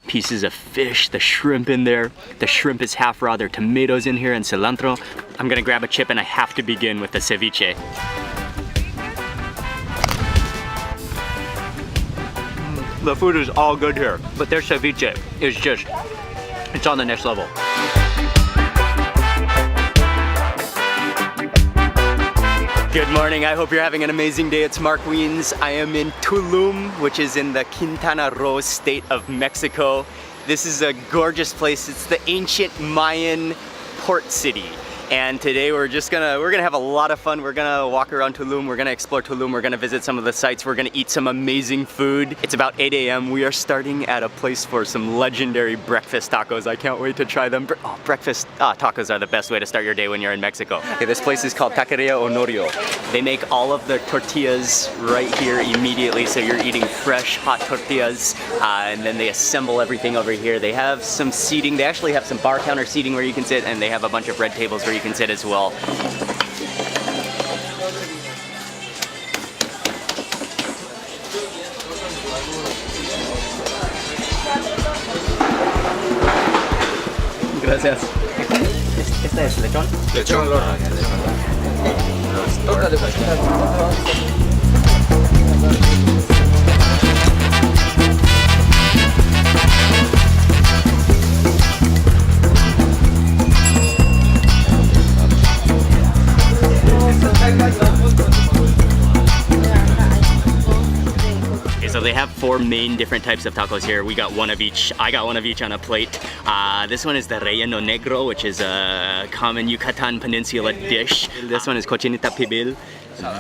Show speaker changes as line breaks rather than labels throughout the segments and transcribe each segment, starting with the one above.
pieces of fish, the shrimp in there. The shrimp is half raw, there are tomatoes in here and cilantro. I'm gonna grab a chip and I have to begin with the ceviche. The food is all good here, but their ceviche is just, it's on the next level. Good morning, I hope you're having an amazing day. It's Mark Wiens. I am in Tulum, which is in the Quintana Roo state of Mexico. This is a gorgeous place. It's the ancient Mayan port city. And today we're gonna have a lot of fun. We're gonna walk around Tulum, we're gonna explore Tulum, we're gonna visit some of the sites, we're gonna eat some amazing food. It's about 8 a.m. We are starting at a place for some legendary breakfast tacos. I can't wait to try them. Breakfast tacos are the best way to start your day when you're in Mexico. Okay, this place is called Taqueria Honorio. They make all of their tortillas right here immediately, so you're eating fresh, hot tortillas, and then they assemble everything over here. They have some seating, they actually have some bar counter seating where you can sit, and they have a bunch of red tables where you can sit as well. Gracias. ¿Este es lechón? Lechón, So they have 4 main different types of tacos here. We got one of each. I got one of each on a plate. This one is the relleno negro, which is a common Yucatan Peninsula dish. This one is cochinita pibil.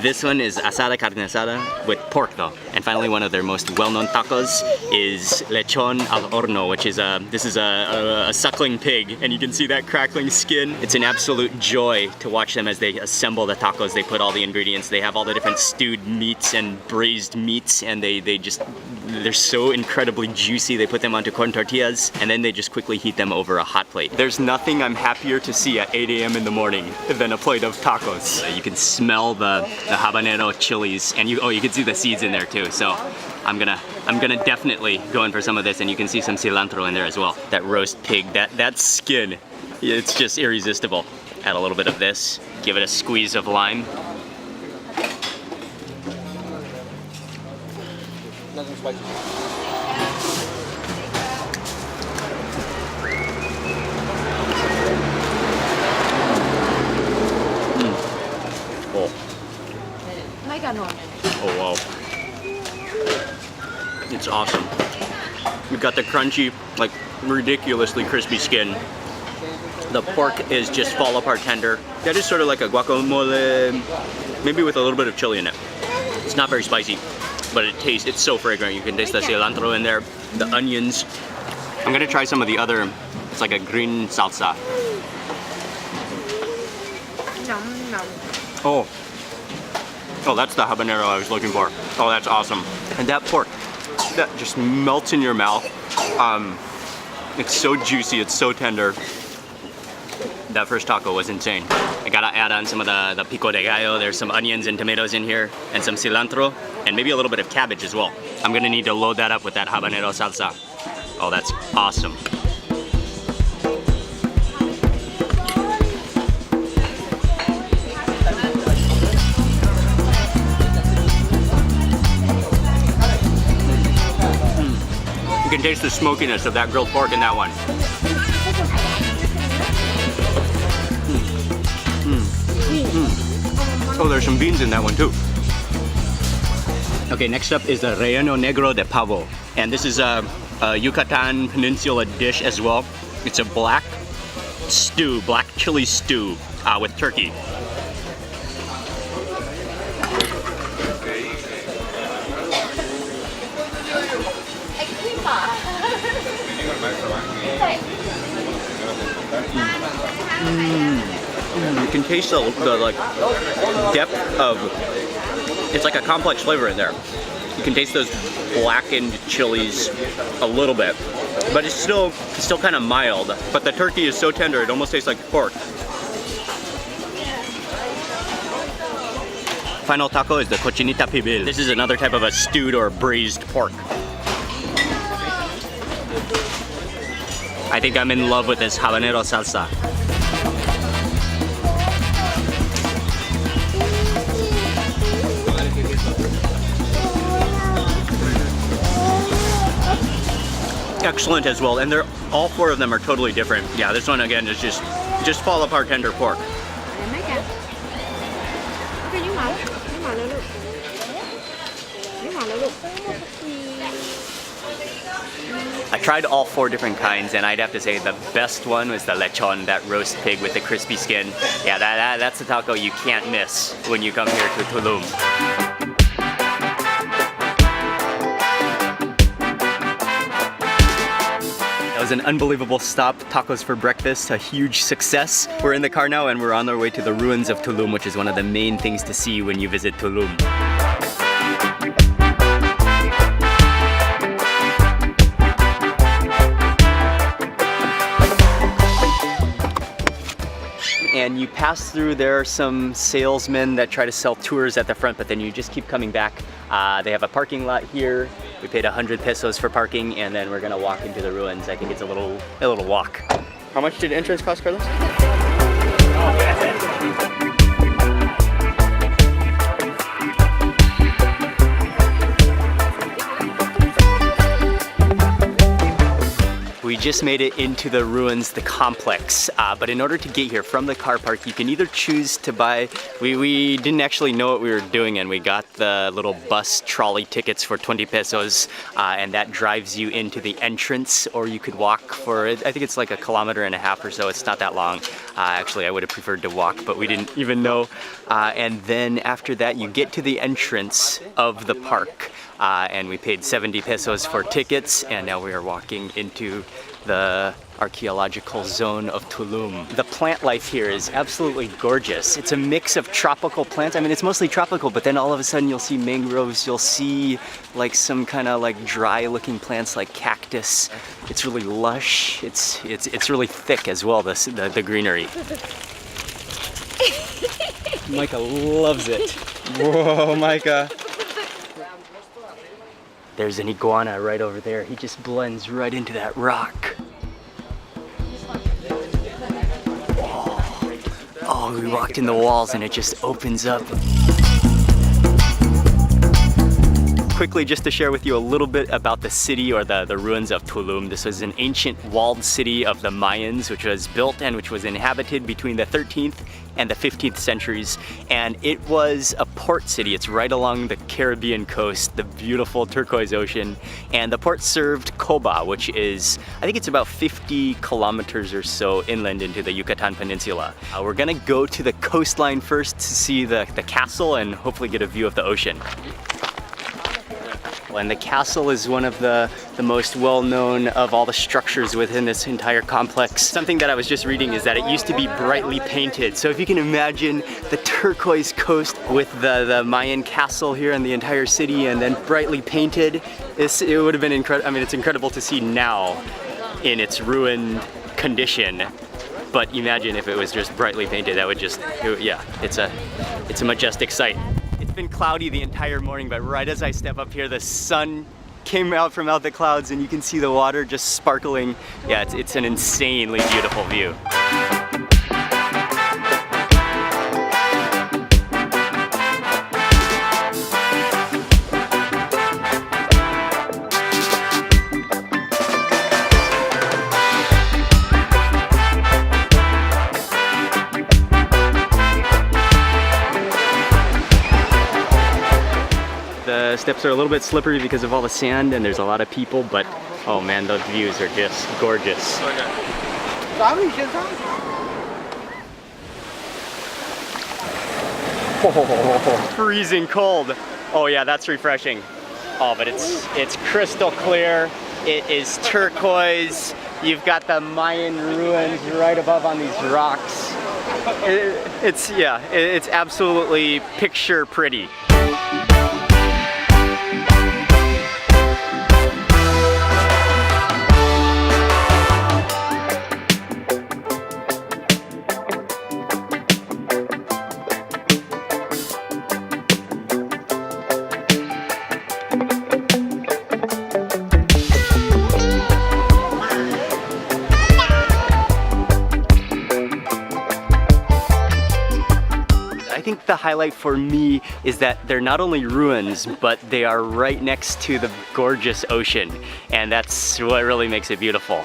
This one is asada carne asada with pork though. And finally, one of their most well-known tacos is lechon al horno, which is this is a suckling pig, and you can see that crackling skin. It's an absolute joy to watch them as they assemble the tacos. They put all the ingredients. They have all the different stewed meats and braised meats, and they're so incredibly juicy. They put them onto corn tortillas, and then they just quickly heat them over a hot plate. There's nothing I'm happier to see at 8 a.m. in the morning than a plate of tacos. You can smell the habanero chilies, and you can see the seeds in there too. So I'm gonna definitely go in for some of this, and you can see some cilantro in there as well. That roast pig, that skin, it's just irresistible. Add a little bit of this, give it a squeeze of lime.
Nothing spicy.
Oh wow. It's awesome. We've got the crunchy, like ridiculously crispy skin. The pork is just fall apart tender. That is sort of like a guacamole, maybe with a little bit of chili in it. It's not very spicy, but it's so fragrant. You can taste the cilantro in there, the onions. I'm gonna try some of the other, it's like a green salsa. Oh, that's the habanero I was looking for. Oh, that's awesome. And that pork, that just melts in your mouth. It's so juicy, it's so tender. That first taco was insane. I gotta add on some of the pico de gallo. There's some onions and tomatoes in here, and some cilantro, and maybe a little bit of cabbage as well. I'm gonna need to load that up with that habanero salsa. Oh, that's awesome. You can taste the smokiness of that grilled pork in that one. Oh, there's some beans in that one too. Okay, next up is the relleno negro de pavo. And this is a Yucatan Peninsula dish as well. It's a black stew, black chili stew with turkey. You can taste the like depth of, it's like a complex flavor in there. You can taste those blackened chilies a little bit, but it's still kind of mild. But the turkey is so tender, it almost tastes like pork. Final taco is the cochinita pibil. This is another type of a stewed or braised pork. I think I'm in love with this habanero salsa. Excellent as well, and they're all four of them are totally different. Yeah, this one again is just fall apart tender pork. I tried all four different kinds, and I'd have to say the best one was the lechon, that roast pig with the crispy skin. Yeah, that's a taco you can't miss when you come here to Tulum. That was an unbelievable stop. Tacos for breakfast, a huge success. We're in the car now and we're on our way to the ruins of Tulum, which is one of the main things to see when you visit Tulum. And you pass through, there are some salesmen that try to sell tours at the front, but then you just keep coming back. They have a parking lot here. We paid 100 pesos for parking, and then we're gonna walk into the ruins. I think it's a little walk. How much did entrance cost, Carlos? We just made it into the ruins, the complex, but in order to get here from the car park, you can either choose to buy, we didn't actually know what we were doing, and we got the little bus trolley tickets for 20 pesos, and that drives you into the entrance, or you could walk for, I think it's like 1.5 kilometers or so, it's not that long. Actually, I would have preferred to walk, but we didn't even know. And then after that, you get to the entrance of the park. And we paid 70 pesos for tickets, and now we are walking into the archaeological zone of Tulum. The plant life here is absolutely gorgeous. It's a mix of tropical plants. I mean, it's mostly tropical, but then all of a sudden you'll see mangroves, you'll see like some kind of like dry looking plants like cactus. It's really lush. It's really thick as well, the greenery. Micah loves it. Whoa, Micah. There's an iguana right over there. He just blends right into that rock. Oh, we walked in the walls and it just opens up. Quickly, just to share with you a little bit about the city or the ruins of Tulum. This was an ancient walled city of the Mayans, which was built and which was inhabited between the 13th and the 15th centuries. And it was a port city. It's right along the Caribbean coast, the beautiful turquoise ocean. And the port served Coba, which is, I think it's about 50 kilometers or so inland into the Yucatan Peninsula. We're gonna go to the coastline first to see the castle and hopefully get a view of the ocean. And the castle is one of the most well-known of all the structures within this entire complex. Something that I was just reading is that it used to be brightly painted. So if you can imagine the turquoise coast with the Mayan castle here in the entire city and then brightly painted, it would have been incredible. I mean, it's incredible to see now in its ruined condition. But imagine if it was just brightly painted, that would just, yeah, it's a majestic sight. It's been cloudy the entire morning, but right as I step up here, the sun came out from out the clouds and you can see the water just sparkling. Yeah, it's an insanely beautiful view. The steps are a little bit slippery because of all the sand and there's a lot of people, but oh man, those views are just gorgeous. Oh, freezing cold. Oh yeah, that's refreshing. Oh, but it's crystal clear. It is turquoise. You've got the Mayan ruins right above on these rocks. It's absolutely picture pretty. the highlight for me is that they're not only ruins, but they are right next to the gorgeous ocean. And that's what really makes it beautiful.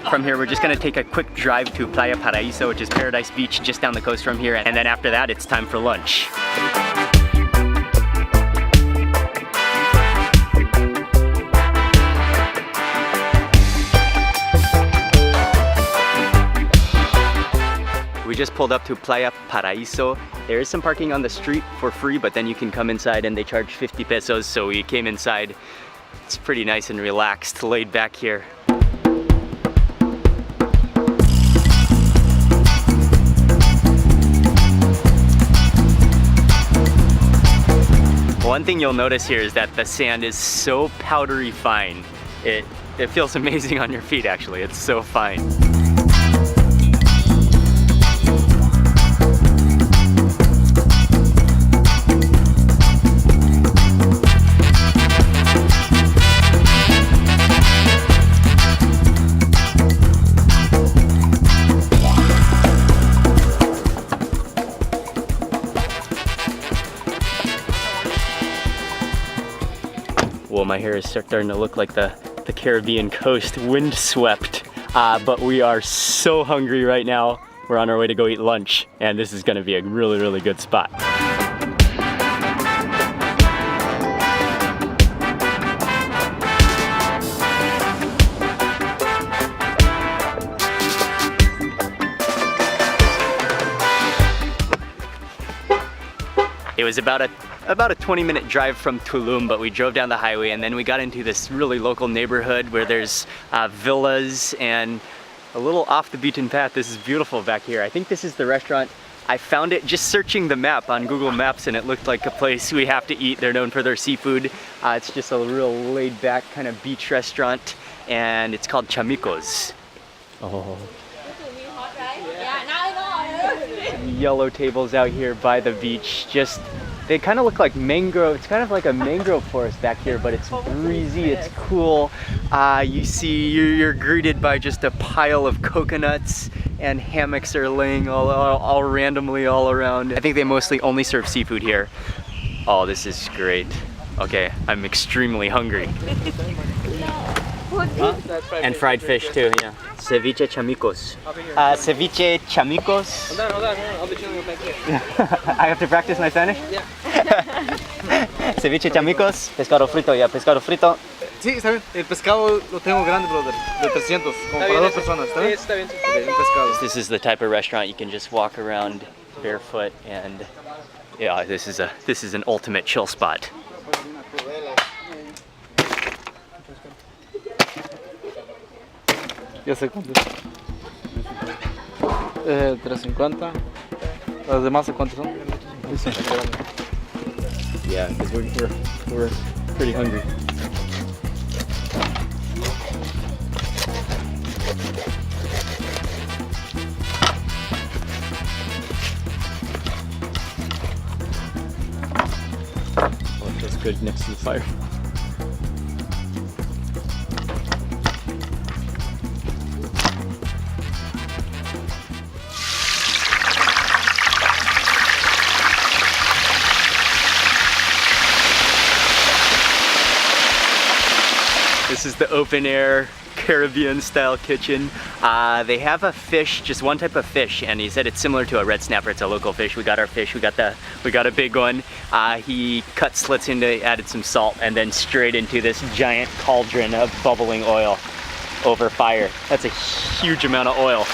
From here, we're just gonna take a quick drive to Playa Paraíso, which is Paradise Beach just down the coast from here. And then after that, it's time for lunch. We just pulled up to Playa Paraíso. There is some parking on the street for free, but then you can come inside and they charge 50 pesos. So we came inside. It's pretty nice and relaxed, laid back here. One thing you'll notice here is that the sand is so powdery fine. It feels amazing on your feet actually, it's so fine. Well, my hair is starting to look like the Caribbean coast, windswept. But we are so hungry right now. We're on our way to go eat lunch, and this is gonna be a really, really good spot. It was about a 20-minute drive from Tulum, but we drove down the highway and then we got into this really local neighborhood where there's villas and a little off the beaten path. This is beautiful back here. I think this is the restaurant. I found it just searching the map on Google Maps and it looked like a place we have to eat. They're known for their seafood. It's just a real laid back kind of beach restaurant and it's called Chamicos. Oh. Yellow tables out here by the beach. They kind of look like mangrove. It's kind of like a mangrove forest back here, but it's breezy, it's cool. You're greeted by just a pile of coconuts and hammocks are laying all randomly all around. I think they mostly only serve seafood here. Oh, this is great. Okay, I'm extremely hungry. And fried fish too, yeah. Ceviche chamicos. Ceviche chamicos. I'll be chilling back here. I have to practice my Spanish? Yeah. Ceviche chamicos. Pescado frito, yeah, pescado frito.
Sí, está bien. El pescado lo tengo grande, brother. De 300, como para dos personas, ¿está bien? Está bien. Pescado.
This is the type of restaurant you can just walk around barefoot and yeah, this is an ultimate chill spot.
Ya sé cuánto. 350. Las demás, ¿cuántos son?
Yeah, because we're pretty hungry. Oh, it feels good next to the fire. This is the open air Caribbean style kitchen. They have a fish, just one type of fish, and he said it's similar to a red snapper. It's a local fish. We got our fish. We got a big one. He cut slits into it, added some salt, and then straight into this giant cauldron of bubbling oil over fire. That's a huge amount of oil.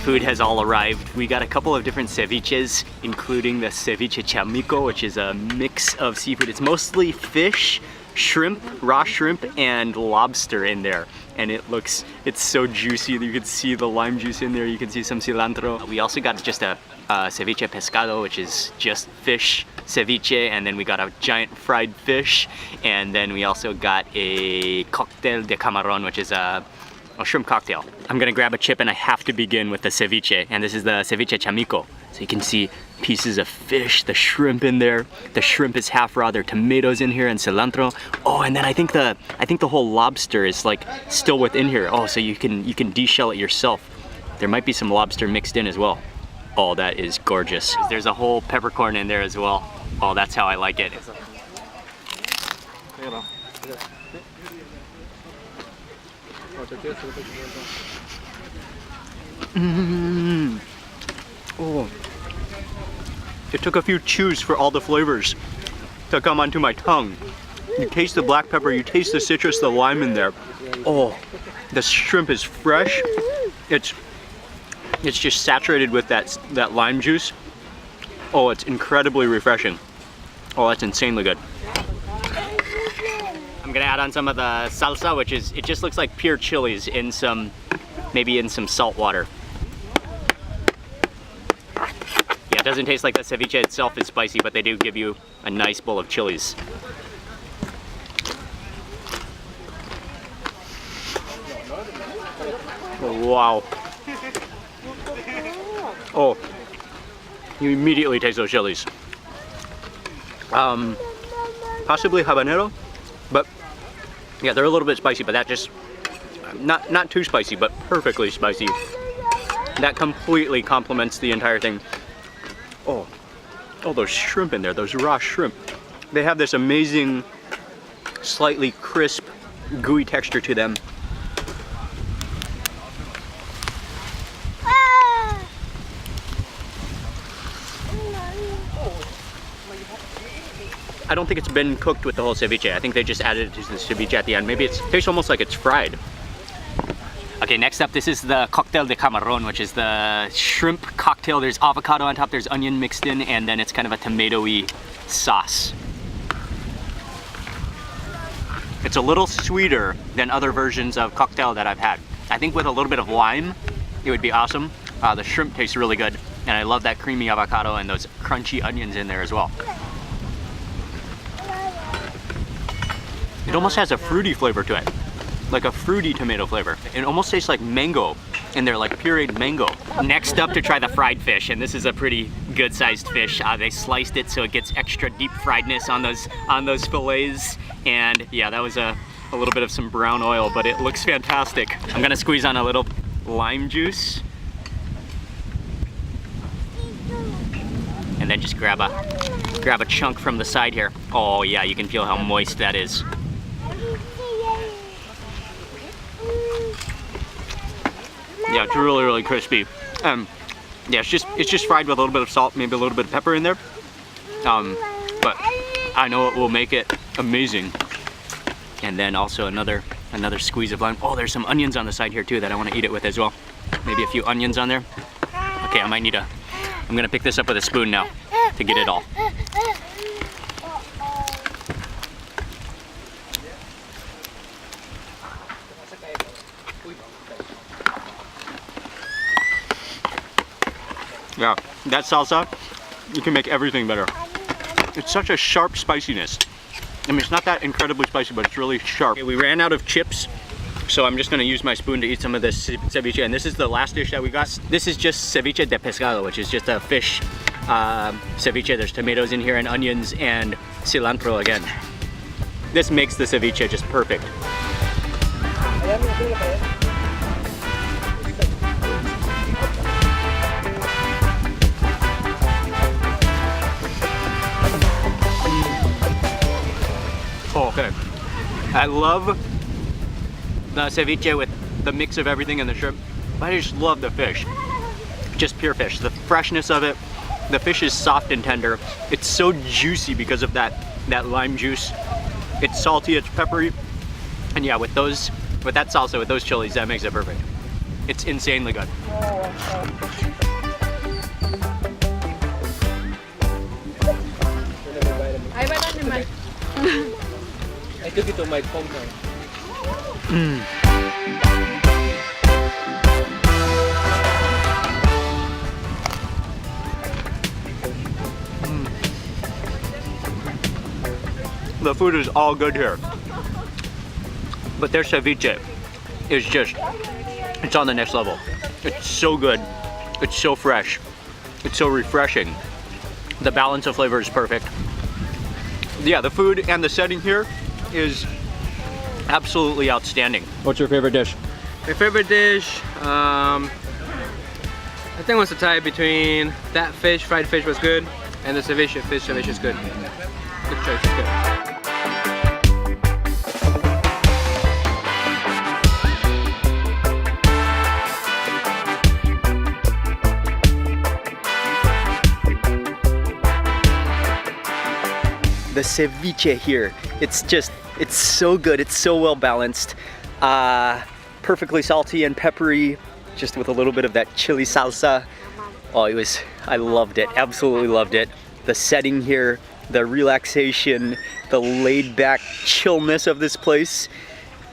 Food has all arrived. We got a couple of different ceviches, including the ceviche chamico, which is a mix of seafood. It's mostly fish, shrimp, raw shrimp, and lobster in there. and it's so juicy. You can see the lime juice in there. You can see some cilantro. We also got just a ceviche pescado, which is just fish ceviche, and then we got a giant fried fish, and then we also got a cocktail de camarón, which is a shrimp cocktail. I'm gonna grab a chip, and I have to begin with the ceviche, and this is the ceviche chamico. So you can see pieces of fish, the shrimp in there. The shrimp is half raw. There are tomatoes in here and cilantro. Oh, and then I think the whole lobster is like still within here. Oh, so you can deshell it yourself. There might be some lobster mixed in as well. Oh, that is gorgeous. There's a whole peppercorn in there as well. Oh, that's how I like it. Oh, it took a few chews for all the flavors to come onto my tongue. You taste the black pepper, you taste the citrus, the lime in there. Oh, the shrimp is fresh. It's just saturated with that lime juice. Oh, it's incredibly refreshing. Oh, that's insanely good. I'm gonna add on some of the salsa, which is, it just looks like pure chilies in some, maybe in some salt water. Yeah, it doesn't taste like the ceviche itself is spicy, but they do give you a nice bowl of chilies. Oh, wow. Oh, you immediately taste those chilies. Possibly habanero, but yeah, they're a little bit spicy, but that just, not too spicy, but perfectly spicy. That completely complements the entire thing. Oh, those shrimp in there, those raw shrimp. They have this amazing, slightly crisp, gooey texture to them. I don't think it's been cooked with the whole ceviche. I think they just added it to the ceviche at the end. Maybe it tastes almost like it's fried. Okay, next up, this is the cocktail de camarón, which is the shrimp cocktail. There's avocado on top, there's onion mixed in, and then it's kind of a tomatoey sauce. It's a little sweeter than other versions of cocktail that I've had. I think with a little bit of lime, it would be awesome. The shrimp tastes really good, and I love that creamy avocado and those crunchy onions in there as well. It almost has a fruity flavor to it, like a fruity tomato flavor. It almost tastes like mango in there, like pureed mango. Next up, to try the fried fish, and this is a pretty good sized fish. They sliced it so it gets extra deep friedness on those fillets, and yeah, that was a little bit of some brown oil, but it looks fantastic. I'm gonna squeeze on a little lime juice, and then just grab a chunk from the side here. Oh yeah, you can feel how moist that is. Yeah, it's really, really crispy. Yeah, it's just fried with a little bit of salt, maybe a little bit of pepper in there. But I know it will make it amazing. And then also another squeeze of lime. Oh, there's some onions on the side here too that I want to eat it with as well. Maybe a few onions on there. Okay, I'm gonna pick this up with a spoon now to get it all. Yeah, that salsa, you can make everything better. It's such a sharp spiciness. I mean, it's not that incredibly spicy, but it's really sharp. Okay, we ran out of chips, so I'm just gonna use my spoon to eat some of this ceviche. And this is the last dish that we got. This is just ceviche de pescado, which is just a fish ceviche. There's tomatoes in here and onions and cilantro again. This makes the ceviche just perfect. Okay, I love the ceviche with the mix of everything and the shrimp. I just love the fish, just pure fish. The freshness of it, the fish is soft and tender. It's so juicy because of that lime juice. It's salty, it's peppery, and yeah, with that salsa, with those chilies, that makes it perfect. It's insanely good. I took it to my hometown. The food is all good here, but their ceviche is just, it's on the next level. It's so good, it's so fresh, it's so refreshing. The balance of flavor is perfect. Yeah, the food and the setting here is absolutely outstanding. What's your favorite dish?
My favorite dish, I think it was a tie between that fish, fried fish was good, and the ceviche, fish ceviche is good. Good choice, it's good.
The ceviche here, it's so good, it's so well balanced. Perfectly salty and peppery, just with a little bit of that chili salsa. Oh, I loved it, absolutely loved it. The setting here, the relaxation, the laid back chillness of this place.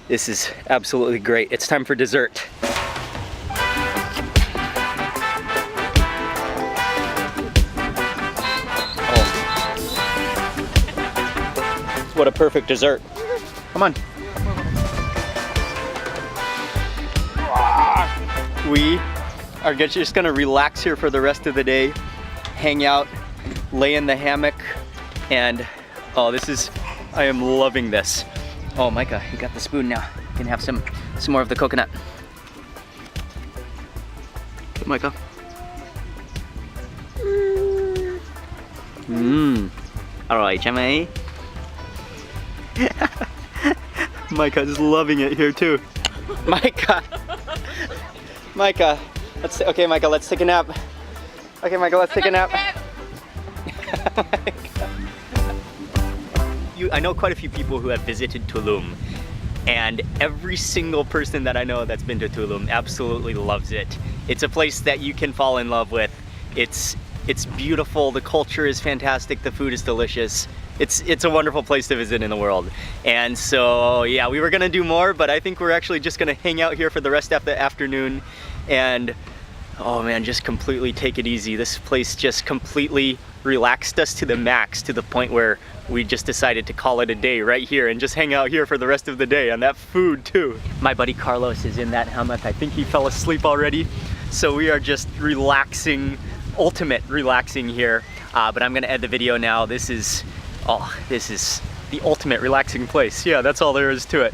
This is absolutely great. It's time for dessert. What a perfect dessert. Come on. We are just gonna relax here for the rest of the day, hang out, lay in the hammock, and oh, I am loving this. Oh, Micah, you got the spoon now. You can have some more of the coconut. Good, Micah. Alright, Jamie. Micah's loving it here too. Micah, okay, Micah, let's take a nap. Okay, Micah, let's take a nap. I know quite a few people who have visited Tulum, and every single person that I know that's been to Tulum absolutely loves it. It's a place that you can fall in love with. It's beautiful, the culture is fantastic, the food is delicious. It's a wonderful place to visit in the world. And so, yeah, we were gonna do more, but I think we're actually just gonna hang out here for the rest of the afternoon and, oh man, just completely take it easy. This place just completely relaxed us to the max, to the point where we just decided to call it a day right here and just hang out here for the rest of the day, and that food too. My buddy Carlos is in that hammock. I think he fell asleep already. So we are just relaxing, ultimate relaxing here. But I'm gonna end the video now. This is the ultimate relaxing place. Yeah, that's all there is to it.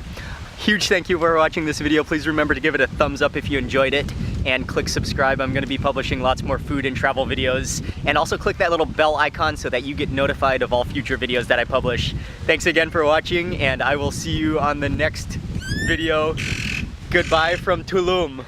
Huge thank you for watching this video. Please remember to give it a thumbs up if you enjoyed it, and click subscribe. I'm gonna be publishing lots more food and travel videos, and also click that little bell icon so that you get notified of all future videos that I publish. Thanks again for watching, and I will see you on the next video. Goodbye from Tulum.